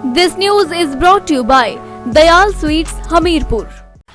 This news is brought to you by Dayal Sweets, Hamirpur।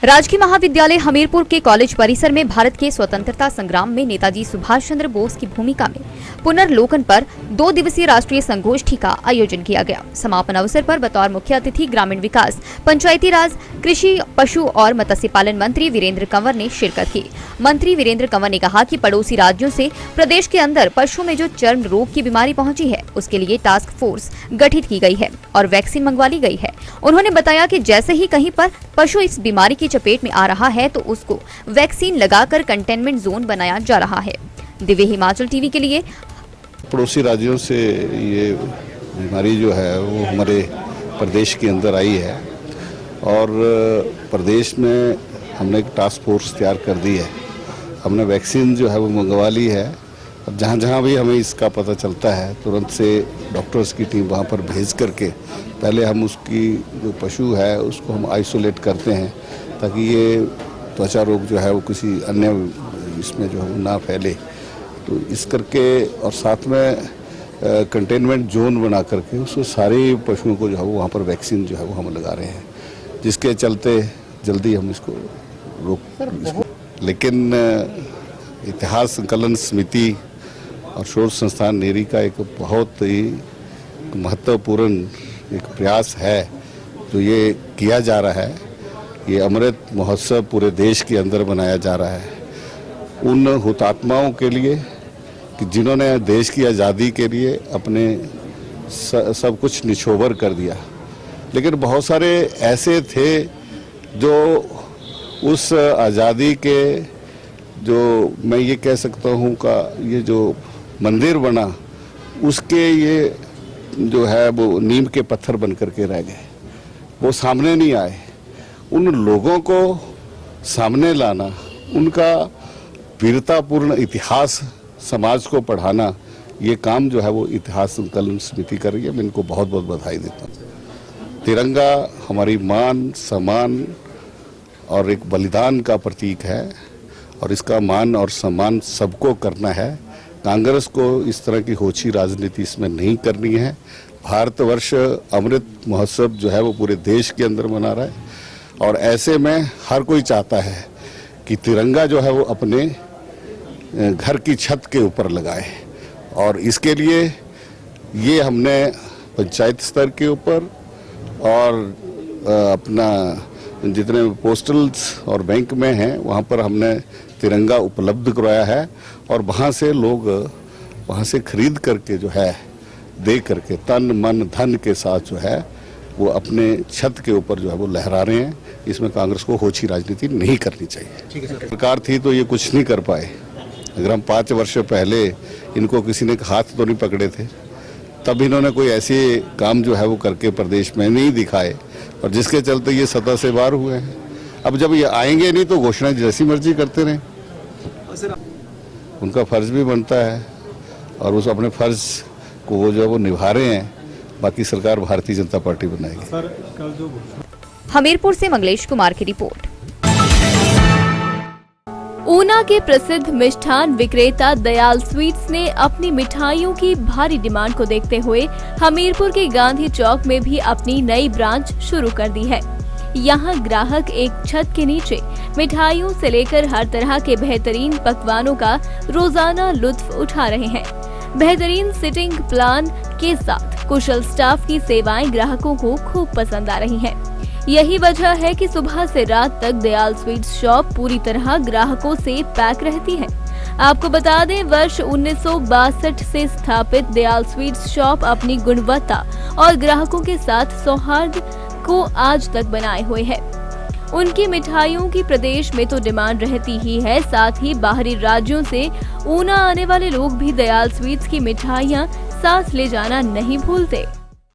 राजकीय महाविद्यालय हमीरपुर के college परिसर में भारत के स्वतंत्रता संग्राम में नेताजी सुभाष चंद्र बोस की भूमिका में पुनर्लोकन पर 2 दिवसीय राष्ट्रीय संगोष्ठी का आयोजन किया गया। समापन अवसर पर बतौर मुख्य अतिथि ग्रामीण विकास, पंचायती राज, कृषि, पशु और मत्स्य पालन मंत्री वीरेंद्र कंवर ने शिरकत की। मंत्री वीरेंद्र कंवर ने कहा कि पड़ोसी राज्यों से प्रदेश के अंदर पशुओं में जो चर्म रोग की बीमारी पहुंची है, उसके लिए टास्क फोर्स गठित की गई है और वैक्सीन मंगवा ली गई है। उन्होंने बताया कि जैसे ही कहीं पर पशु इस बीमारी की चपेट में आ रहा है तो उसको वैक्सीन लगाकर कंटेनमेंट जोन बनाया जा रहा है। दिव्य हिमाचल टीवी के लिए पड़ोसी राज्यों से ये बीमारी जो है वो हमारे प्रदेश के अंदर आई है और प्रदेश में हमने एक टास्क फोर्स तैयार कर दी है। हमने वैक्सीन जो है वो मंगवा ली है और जहाँ भी हमें इसका पता चलता है तुरंत से डॉक्टर्स की टीम वहाँ पर भेज करके पहले हम उसकी जो पशु है उसको हम आइसोलेट करते हैं ताकि ये त्वचा रोग जो है वो किसी अन्य इसमें जो है ना फैले। तो इस करके और साथ में कंटेनमेंट जोन बना करके उसको सारे पशुओं को जो है वो वहाँ पर वैक्सीन जो है वो हम लगा रहे हैं, जिसके चलते जल्दी हम इसको रोक। लेकिन इतिहास संकलन समिति और शोध संस्थान नेरी का एक बहुत ही महत्वपूर्ण एक प्रयास है जो ये किया जा रहा है। ये अमृत महोत्सव पूरे देश के अंदर मनाया जा रहा है उन हुतात्माओं के लिए कि जिन्होंने देश की आज़ादी के लिए अपने सब कुछ निछोवर कर दिया। लेकिन बहुत सारे ऐसे थे जो उस आज़ादी के जो मैं ये कह सकता हूँ का ये जो मंदिर बना उसके ये जो है वो नीम के पत्थर बन करके रह गए, वो सामने नहीं आए। उन लोगों को सामने लाना, उनका वीरतापूर्ण इतिहास समाज को पढ़ाना, ये काम जो है वो इतिहास संकलन समिति कर रही है। मैं इनको बहुत बहुत बधाई देता हूँ। तिरंगा हमारी मान, सम्मान और एक बलिदान का प्रतीक है और इसका मान और सम्मान सबको करना है। कांग्रेस को इस तरह की होची राजनीति इसमें नहीं करनी है। भारतवर्ष अमृत महोत्सव जो है वो पूरे देश के अंदर मना रहा है और ऐसे में हर कोई चाहता है कि तिरंगा जो है वो अपने घर की छत के ऊपर लगाए और इसके लिए ये हमने पंचायत स्तर के ऊपर और अपना जितने पोस्टल्स और बैंक में हैं वहाँ पर हमने तिरंगा उपलब्ध करवाया है और वहाँ से लोग वहाँ से खरीद करके जो है दे करके तन मन धन के साथ जो है वो अपने छत के ऊपर जो है वो लहरा रहे हैं। इसमें कांग्रेस को होची राजनीति नहीं करनी चाहिए। सरकार थी तो ये कुछ नहीं कर पाए। अगर हम 5 वर्ष पहले इनको किसी ने हाथ तो नहीं पकड़े थे तब इन्होंने कोई ऐसे काम जो है वो करके प्रदेश में नहीं दिखाए और जिसके चलते ये सत्ता से बाहर हुए हैं। अब जब ये आएंगे नहीं तो घोषणा जैसी मर्जी करते रहें। उनका फर्ज भी बनता है और उस अपने फर्ज को वो जो है वो निभा रहे हैं। बाकी सरकार भारतीय जनता पार्टी बनाएगी। हमीरपुर से मंगलेश कुमार की रिपोर्ट। ऊना के प्रसिद्ध मिष्ठान विक्रेता दयाल स्वीट्स ने अपनी मिठाइयों की भारी डिमांड को देखते हुए हमीरपुर के गांधी चौक में भी अपनी नई ब्रांच शुरू कर दी है। यहाँ ग्राहक एक छत के नीचे मिठाइयों से लेकर हर तरह के बेहतरीन पकवानों का रोजाना लुत्फ उठा रहे हैं। बेहतरीन सिटिंग प्लान के साथ कुशल स्टाफ की सेवाएं ग्राहकों को खूब पसंद आ रही हैं। यही वजह है कि सुबह से रात तक दयाल स्वीट्स शॉप पूरी तरह ग्राहकों से पैक रहती है। आपको बता दें, वर्ष 1962 से स्थापित दयाल स्वीट्स शॉप अपनी गुणवत्ता और ग्राहकों के साथ सौहार्द को आज तक बनाए हुए है। उनकी मिठाइयों की प्रदेश में तो डिमांड रहती ही है, साथ ही बाहरी राज्यों से ऊना आने वाले लोग भी दयाल स्वीट्स की मिठाइयां साथ ले जाना नहीं भूलते।